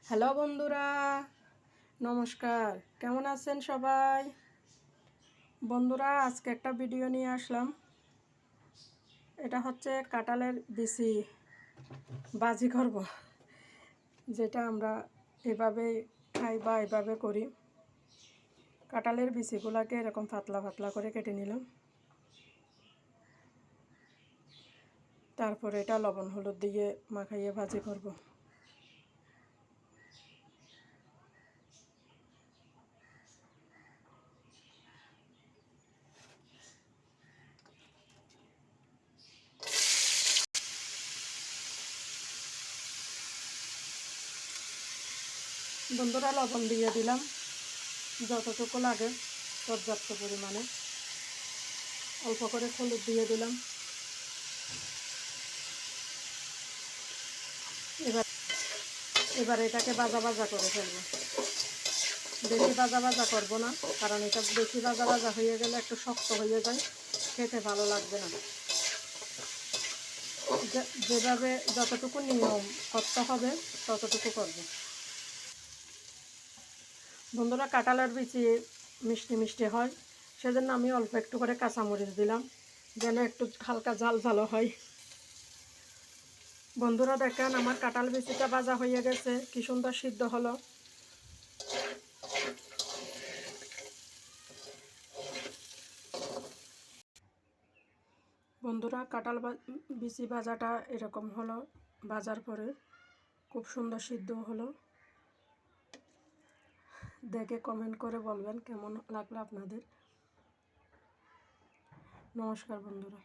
Hello বন্ধুরা, নমস্কার। কেমন আছেন সবাই? বন্ধুরা, আজকে একটা ভিডিও নিয়ে আসলাম। এটা হচ্ছে কাঁঠালের বিচি ভাজি করব, যেটা আমরা এভাবে খাই বা এভাবে করি। কাঁঠালের বিচিগুলোকে এরকম পাতলা পাতলা করে কেটে নিলাম। তারপরে এটা লবণ হলুদ দিয়ে মাখাইয়ে ভাজি করব। বন্ধুরা, লবণ দিয়ে দিলাম যতটুকু লাগে, পর্যাপ্ত পরিমাণে। অল্প করে হলুদ দিয়ে দিলাম। এবার এটাকে ভাজা ভাজা করে ফেলবো। বেশি ভাজা ভাজা করবো না, কারণ এটা বেশি ভাজা ভাজা হয়ে গেলে একটু শক্ত হয়ে যায়, খেতে ভালো লাগবে না। যেভাবে যতটুকু নিয়ম করতে হবে ততটুকু করব। বন্ধুরা, কাঁঠালের বিচি মিষ্টি মিষ্টি হয়, সেজন্য আমি অল্প একটু করে কাঁচামরিচ দিলাম, যেন একটু হালকা ঝাল ঝালও হয়। বন্ধুরা দেখেন, আমার কাঁঠাল বিচিটা ভাজা হয়ে গেছে, কি সুন্দর সিদ্ধ হলো। বন্ধুরা, কাঁঠাল বিচি ভাজাটা এরকম হলো। ভাজার পরে খুব সুন্দর সিদ্ধ হলো। দেখে কমেন্ট করে বলবেন কেমন লাগলো আপনাদের। নমস্কার বন্ধুরা।